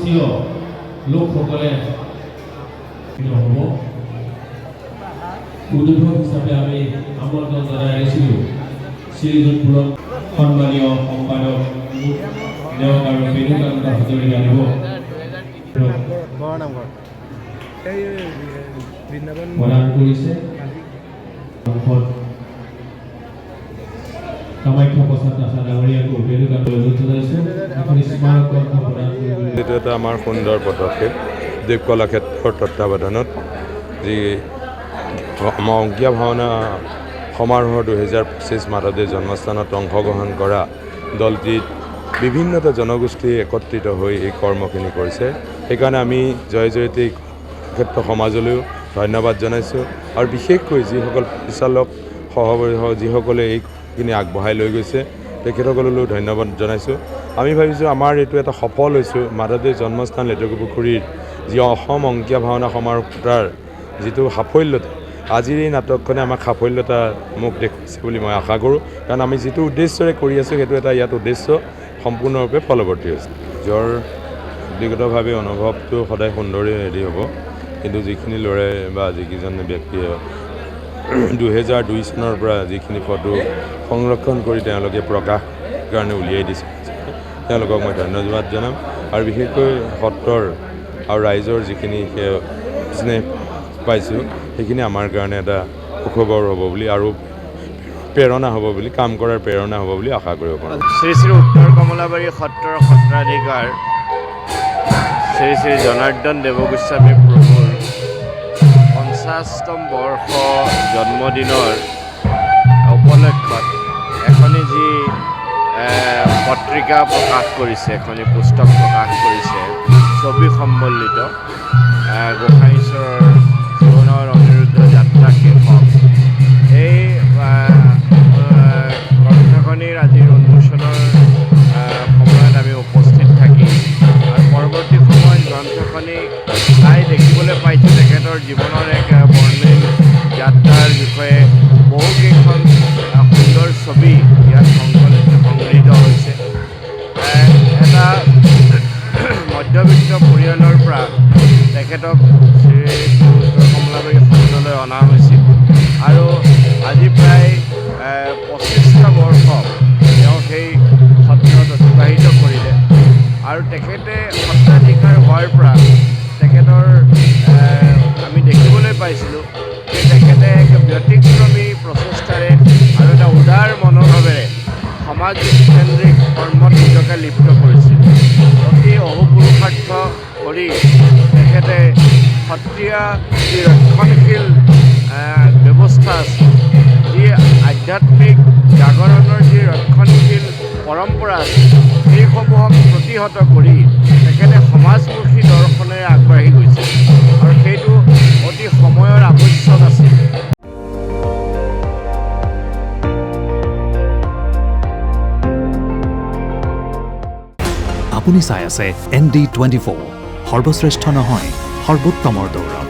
জনগোষ্ঠীয় লোকসকলে হ'ব উদ্বোধক হিচাপে আমি আমন্ত্ৰণ জনাই আহিছিলোঁ শ্ৰীযুতপুৰৰ সন্মানীয় সম্পাদক দেওক আৰু বেণুকান্ত হাজৰিকা দেৱক প্ৰদান কৰিছে। কামাখ্যা প্ৰসাদ দাসা ডাঙৰীয়াকো বেণুকান্ত অনুৰোধ জনাইছোঁ আপুনি স্মাৰক গ্ৰন্থ প্ৰদান কৰিবলৈ। এইটো এটা আমাৰ সুন্দৰ পদক্ষেপ দেৱ কলাক্ষেত্ৰৰ তত্বাৱধানত যি অংকীয়া ভাওনা সমাৰোহ 2025 মাধৱদেৱ জন্মস্থানত অংশগ্ৰহণ কৰা দলটিত বিভিন্নতা জনগোষ্ঠী একত্ৰিত হৈ এই কৰ্মখিনি কৰিছে। সেইকাৰণে আমি জয় জয়তী ক্ষেত্ৰ সমাজলৈও ধন্যবাদ জনাইছোঁ আৰু বিশেষকৈ যিসকল পৰিচালক যিসকলে এইখিনি আগবঢ়াই লৈ গৈছে তেখেতসকললৈও ধন্যবাদ জনাইছোঁ। আমি ভাবিছোঁ আমাৰ এইটো এটা সফল হৈছোঁ মাধৱদেৱ জন্মস্থান লেটেকুপুখুৰীৰ যি অসম অংকীয়া ভাওনা সমাৰোহ পতাৰ যিটো সাফল্যতা, আজিৰ এই নাটকখনে আমাক সাফল্যতা মোক দেখুৱাইছে বুলি মই আশা কৰোঁ। কাৰণ আমি যিটো উদ্দেশ্যৰে কৰি আছোঁ সেইটো এটা ইয়াত উদ্দেশ্য সম্পূৰ্ণৰূপে ফলৱৰ্তী হৈছে। নিজৰ ব্যক্তিগতভাৱে অনুভৱটো সদায় সুন্দৰে হেৰি হ'ব, কিন্তু যিখিনি ল'ৰাই বা যিকেইজন ব্যক্তিয়ে 2002 চনৰ পৰা যিখিনি ফটো সংৰক্ষণ কৰি তেওঁলোকে প্ৰকাশ কাৰণে উলিয়াই দিছে তেওঁলোকক মই ধন্যবাদ জনাম। আৰু বিশেষকৈ সত্ৰৰ আৰু ৰাইজৰ যিখিনি স্নেহ পাইছোঁ সেইখিনি আমাৰ কাৰণে এটা সুখবৰ হ'ব বুলি আৰু প্ৰেৰণা হ'ব বুলি, কাম কৰাৰ প্ৰেৰণা হ'ব বুলি আশা কৰিব পাৰোঁ। শ্ৰী শ্ৰী উত্তৰ কমলাবাৰী সত্ৰৰ সত্ৰাধিকাৰ শ্ৰী শ্ৰী জনাৰ্দন দেৱগোস্বামী প্ৰভুৰ 50তম বৰ্ষ জন্মদিনৰ উপলক্ষত এখনি যি পত্ৰিকা প্ৰকাশ কৰিছে, এখনি পুস্তক প্ৰকাশ কৰিছে ছবি সম্বলিত গোসাঁইঈশ্বৰৰ জীৱনৰ অনিৰুদ্ধ যাত্ৰা শীৰ্ষক এই গ্ৰন্থখনিৰ আজিৰ উন্মোচনৰ সময়ত আমি উপস্থিত থাকি আৰু পৰৱৰ্তী সময়ত গ্ৰন্থখনি চাই দেখিবলৈ পাইছোঁ তেখেতৰ জীৱনৰ এক বৰ্ণিল যাত্ৰাৰ বিষয়ে বহুকেইখন সুন্দৰ ছবি ইয়াত সংগৃহীত হৈছে। এটা মধ্যবিত্ত পৰিয়ালৰ পৰা তেখেতক শ্ৰী উত্তৰ কমলাবাৰী সত্ৰলৈ অনা হৈছিল আৰু আজি প্ৰায় 25টা বৰ্ষ তেওঁ সেই সত্ৰত অতিবাহিত কৰিলে আৰু তেখেতে সত্ৰাধিকাৰ হোৱাৰ পৰা তেখেতৰ আমি দেখিবলৈ পাইছিলোঁ যে তেখেতে এক ব্যতিক্ৰমী প্ৰচেষ্টাৰে আৰু এটা উদাৰ মনোভাৱেৰে সমাজকেন্দ্ৰিক কৰ্মত নিজকে লিপ্ত কৰিছিল। অতি অহোপুৰুষাৰ্থ কৰি তেখেতে সত্ৰীয়া যি ৰক্ষণশীল ব্যৱস্থা আছে, যি আধ্যাত্মিক জাগৰণৰ যি ৰক্ষণশীল পৰম্পৰা আছে, সেইসমূহক প্ৰতিহত কৰি তেখেতে সমাজমুখী দৰ্শনেৰে আগবাঢ়ি গৈছে আৰু সেইটো অতি সময়ৰ আৱশ্যক আছিল। আপুনি চাই আছে ND24, সৰ্বশ্ৰেষ্ঠ নহয় সৰ্বোত্তমৰ দৌৰ।